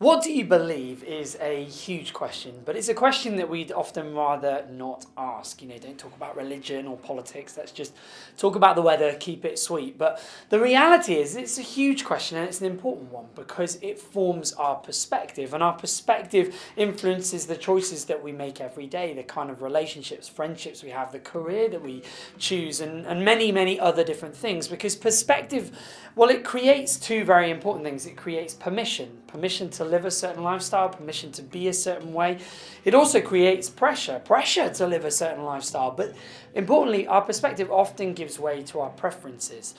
What do you believe is a huge question, but it's a question that we'd often rather not ask. Don't talk about religion or politics, let's just talk about the weather, keep it sweet. But the reality is it's a huge question and it's an important one because it forms our perspective, and our perspective influences the choices that we make every day, the kind of relationships, friendships we have, the career that we choose, and many, many other different things. Because perspective, well, it creates two very important things. It creates permission to live a certain lifestyle, permission to be a certain way. It also creates pressure to live a certain lifestyle. But importantly, our perspective often gives way to our preferences.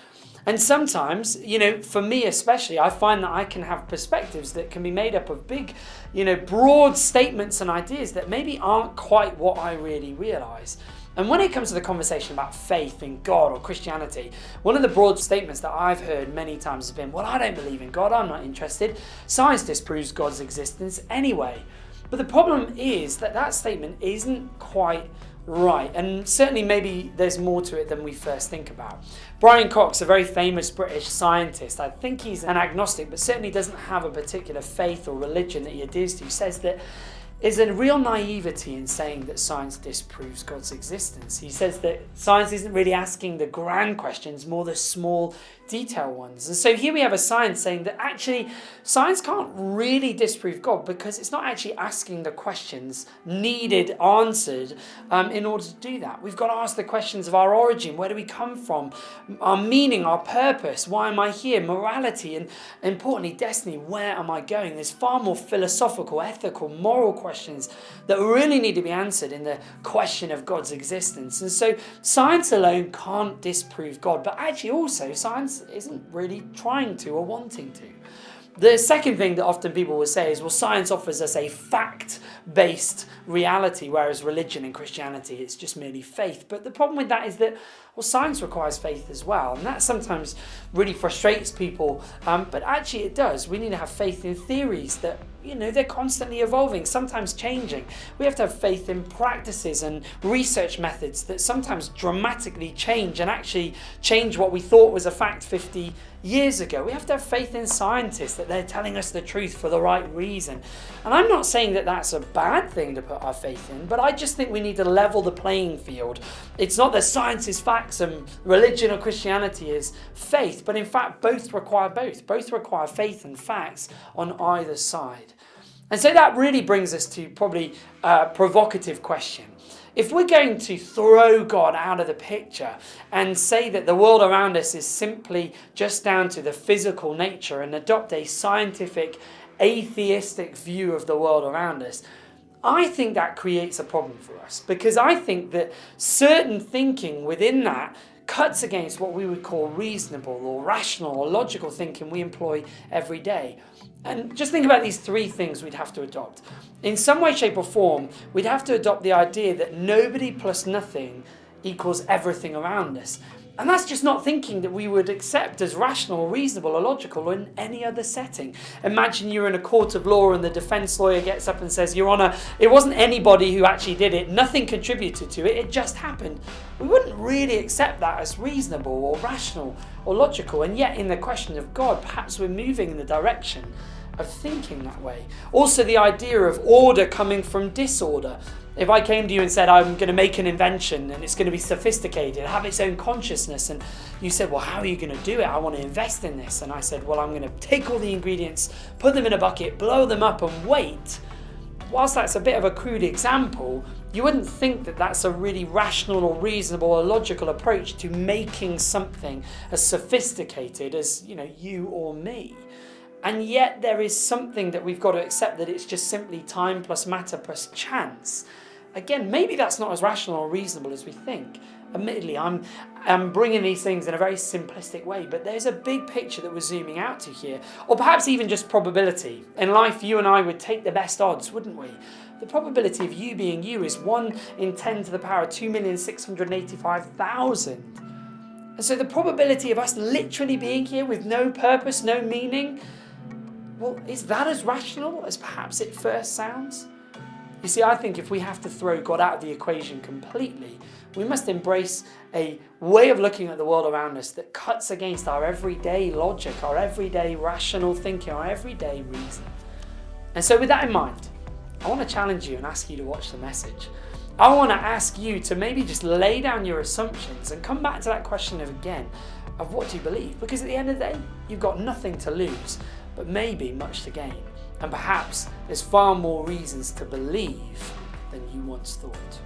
And sometimes, for me especially, I find that I can have perspectives that can be made up of big, broad statements and ideas that maybe aren't quite what I really realize. And when it comes to the conversation about faith in God or Christianity, one of the broad statements that I've heard many times has been, well, I don't believe in God, I'm not interested. Science disproves God's existence anyway. But the problem is that that statement isn't quite right, and certainly maybe there's more to it than we first think about. Brian Cox, a very famous British scientist, I think he's an agnostic, but certainly doesn't have a particular faith or religion that he adheres to, says that there's a real naivety in saying that science disproves God's existence. He says that science isn't really asking the grand questions, more the small detail ones. And so here we have a science saying that actually science can't really disprove God because it's not actually asking the questions needed answered in order to do that. We've got to ask the questions of our origin, where do we come from, our meaning, our purpose, why am I here, morality, and importantly destiny, where am I going? There's far more philosophical, ethical, moral questions that really need to be answered in the question of God's existence. And so science alone can't disprove God, but actually also science isn't really trying to or wanting to. The second thing that often people will say is, well, science offers us a fact-based reality, whereas religion and Christianity, it's just merely faith. But the problem with that is that, well, science requires faith as well. And that sometimes really frustrates people. But actually it does. We need to have faith in theories that, they're constantly evolving, sometimes changing. We have to have faith in practices and research methods that sometimes dramatically change and actually change what we thought was a fact 50 years ago. We have to have faith in scientists that they're telling us the truth for the right reason. And I'm not saying that that's a bad thing to put our faith in, but I just think we need to level the playing field. It's not that science is facts and religion or Christianity is faith, but in fact both require both. Both require faith and facts on either side. And so that really brings us to probably a provocative question. If we're going to throw God out of the picture and say that the world around us is simply just down to the physical nature and adopt a scientific, atheistic view of the world around us, I think that creates a problem for us, because I think that certain thinking within that cuts against what we would call reasonable or rational or logical thinking we employ every day. And just think about these three things we'd have to adopt. In some way, shape or form, we'd have to adopt the idea that nobody plus nothing equals everything around us. And that's just not thinking that we would accept as rational or reasonable or logical in any other setting. Imagine you're in a court of law and the defense lawyer gets up and says, Your Honor, it wasn't anybody who actually did it, nothing contributed to it, it just happened. We wouldn't really accept that as reasonable or rational or logical. And yet in the question of God, perhaps we're moving in the direction of thinking that way. Also the idea of order coming from disorder. If I came to you and said, I'm going to make an invention and it's going to be sophisticated, have its own consciousness, and you said, well, how are you going to do it? I want to invest in this. And I said, well, I'm going to take all the ingredients, put them in a bucket, blow them up and wait. Whilst that's a bit of a crude example, you wouldn't think that that's a really rational or reasonable or logical approach to making something as sophisticated as, you or me. And yet there is something that we've got to accept, that it's just simply time plus matter plus chance. Again, maybe that's not as rational or reasonable as we think. Admittedly, I'm bringing these things in a very simplistic way, but there's a big picture that we're zooming out to here. Or perhaps even just probability. In life, you and I would take the best odds, wouldn't we? The probability of you being you is 1 in 10 to the power of 2,685,000. And so the probability of us literally being here with no purpose, no meaning, well, is that as rational as perhaps it first sounds? You see, I think if we have to throw God out of the equation completely, we must embrace a way of looking at the world around us that cuts against our everyday logic, our everyday rational thinking, our everyday reason. And so with that in mind, I want to challenge you and ask you to watch the message. I want to ask you to maybe just lay down your assumptions and come back to that question of what do you believe? Because at the end of the day, you've got nothing to lose, but maybe much to gain. And perhaps there's far more reasons to believe than you once thought.